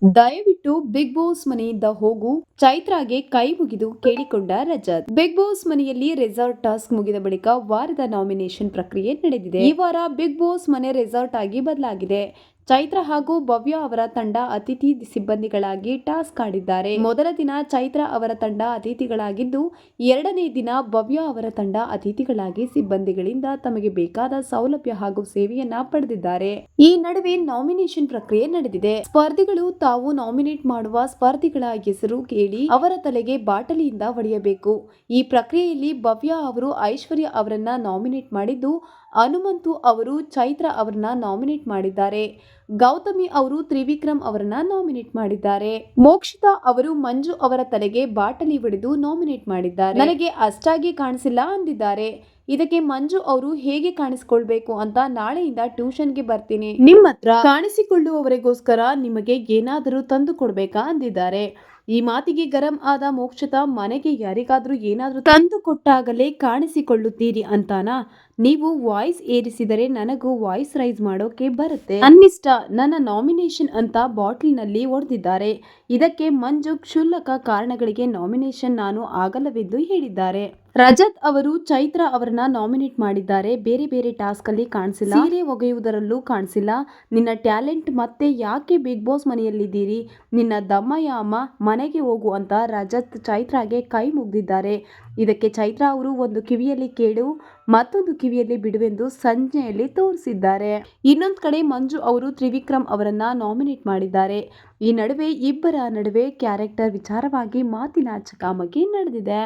ದಯವಿಟ್ಟು big boss ಮನೆಯಿಂದ ಹೋಗು, ಚೈತ್ರಾಗೆ ಕೈ ಮುಗಿದು ಕೇಳಿಕೊಂಡ ರಜತ್. ಬಿಗ್ ಬಾಸ್ ಮನೆಯಲ್ಲಿ ರೆಸಾರ್ಟ್ ಟಾಸ್ಕ್ ಮುಗಿದ ಬಳಿಕ ವಾರದ ನಾಮಿನೇಷನ್ ಪ್ರಕ್ರಿಯೆ ನಡೆದಿದೆ. ಈ ವಾರ ಬಿಗ್ ಬಾಸ್ ಮನೆ ರೆಸಾರ್ಟ್ ಆಗಿ ಬದಲಾಗಿದೆ. ಚೈತ್ರ ಹಾಗೂ ಭವ್ಯ ಅವರ ತಂಡ ಅತಿಥಿ ಸಿಬ್ಬಂದಿಗಳಾಗಿ ಟಾಸ್ಕ್ ಆಡಿದ್ದಾರೆ. ಮೊದಲ ದಿನ ಚೈತ್ರ ಅವರ ತಂಡ ಅತಿಥಿಗಳಾಗಿದ್ದು, ಎರಡನೇ ದಿನ ಭವ್ಯ ಅವರ ತಂಡ ಅತಿಥಿಗಳಾಗಿ ಸಿಬ್ಬಂದಿಗಳಿಂದ ತಮಗೆ ಬೇಕಾದ ಸೌಲಭ್ಯ ಹಾಗೂ ಸೇವೆಯನ್ನ ಪಡೆದಿದ್ದಾರೆ. ಈ ನಡುವೆ ನಾಮಿನೇಷನ್ ಪ್ರಕ್ರಿಯೆ ನಡೆದಿದೆ. ಸ್ಪರ್ಧಿಗಳು ತಾವು ನಾಮಿನೇಟ್ ಮಾಡುವ ಸ್ಪರ್ಧಿಗಳ ಹೆಸರು ಕೇಳಿ ಅವರ ತಲೆಗೆ ಬಾಟಲಿಯಿಂದ ಹೊಡೆಯಬೇಕು. ಈ ಪ್ರಕ್ರಿಯೆಯಲ್ಲಿ ಭವ್ಯ ಅವರು ಐಶ್ವರ್ಯ ಅವರನ್ನ ನಾಮಿನೇಟ್ ಮಾಡಿದ್ದು, ಹನುಮಂತು ಅವರು ಚೈತ್ರ ಅವರನ್ನ ನಾಮಿನೇಟ್ ಮಾಡಿದ್ದಾರೆ. ಗೌತಮಿ ಅವರು ತ್ರಿವಿಕ್ರಮ್ ಅವರನ್ನ ನಾಮಿನೇಟ್ ಮಾಡಿದ್ದಾರೆ. ಮೋಕ್ಷಿತಾ ಅವರು ಮಂಜು ಅವರ ತಲೆಗೆ ಬಾಟಲಿ ಹೊಡೆದು ನಾಮಿನೇಟ್ ಮಾಡಿದ್ದಾರೆ. ನನಗೆ ಅಷ್ಟಾಗಿ ಕಾಣಿಸಿಲ್ಲ ಅಂದಿದ್ದಾರೆ. ಇದಕ್ಕೆ ಮಂಜು ಅವರು ಹೇಗೆ ಕಾಣಿಸಿಕೊಳ್ಬೇಕು ಅಂತ ನಾಳೆಯಿಂದ ಟ್ಯೂಷನ್ಗೆ ಬರ್ತೀನಿ, ನಿಮ್ಮ ಹತ್ರ ಕಾಣಿಸಿಕೊಳ್ಳುವವರೆಗೋಸ್ಕರ ನಿಮಗೆ ಏನಾದರೂ ತಂದು ಕೊಡ್ಬೇಕಾ ಅಂದಿದ್ದಾರೆ. ಈ ಮಾತಿಗೆ ಗರಂ ಆದ ಮೋಕ್ಷಿತಾ, ಮನೆಗೆ ಯಾರಿಗಾದ್ರೂ ಏನಾದ್ರೂ ತಂದು ಕೊಟ್ಟಾಗಲೇ ಕಾಣಿಸಿಕೊಳ್ಳುತ್ತೀರಿ ಅಂತಾನಾ? ನೀವು ವಾಯ್ಸ್ ಏರಿಸಿದರೆ ನನಗೂ ವಾಯ್ಸ್ ರೈಸ್ ಮಾಡೋಕೆ ಬರುತ್ತೆ. ಅನ್ನಿಷ್ಟ ನನ್ನ ನಾಮಿನೇಷನ್ ಅಂತ ಬಾಟ್ಲಿನಲ್ಲಿ ಹೊಡೆದಿದ್ದಾರೆ. ಇದಕ್ಕೆ ಮಂಜು ಕ್ಷುಲ್ಲಕ ಕಾರಣಗಳಿಗೆ ನಾಮಿನೇಷನ್ ನಾನು ಆಗಲ್ಲವೆಂದು ಹೇಳಿದ್ದಾರೆ. ರಜತ್ ಅವರು ಚೈತ್ರ ಅವರನ್ನ ನಾಮಿನೇಟ್ ಮಾಡಿದ್ದಾರೆ. ಬೇರೆ ಬೇರೆ ಟಾಸ್ಕ್ ಅಲ್ಲಿ ಕಾಣಿಸಿಲ್ಲ, ಸೀರೆ ಒಗೆಯುವುದರಲ್ಲೂ ಕಾಣಿಸಿಲ್ಲ. ನಿನ್ನ ಟ್ಯಾಲೆಂಟ್ ಮತ್ತೆ ಯಾಕೆ ಬಿಗ್ ಬಾಸ್ ಮನೆಯಲ್ಲಿದ್ದೀರಿ? ನಿನ್ನ ದಮ್ಮಯ್ಯ ಅಮ್ಮ, ಮನೆಗೆ ಹೋಗು ಅಂತ ರಜತ್ ಚೈತ್ರಾಗೆ ಕೈ ಮುಗಿದಿದ್ದಾರೆ. ಇದಕ್ಕೆ ಚೈತ್ರ ಅವರು ಒಂದು ಕಿವಿಯಲ್ಲಿ ಕೇಳು, ಮತ್ತೊಂದು ಕಿವಿಯಲ್ಲಿ ಬಿಡುವೆಂದು ಸಂಜ್ಞೆಯಲ್ಲಿ ತೋರಿಸಿದ್ದಾರೆ. ಇನ್ನೊಂದು ಕಡೆ ಮಂಜು ಅವರು ತ್ರಿವಿಕ್ರಮ್ ಅವರನ್ನ ನಾಮಿನೇಟ್ ಮಾಡಿದ್ದಾರೆ. ಈ ನಡುವೆ ಇಬ್ಬರ ನಡುವೆ ಕ್ಯಾರೆಕ್ಟರ್ ವಿಚಾರವಾಗಿ ಮಾತಿನ ಚಕಮಕಿ ನಡೆದಿದೆ.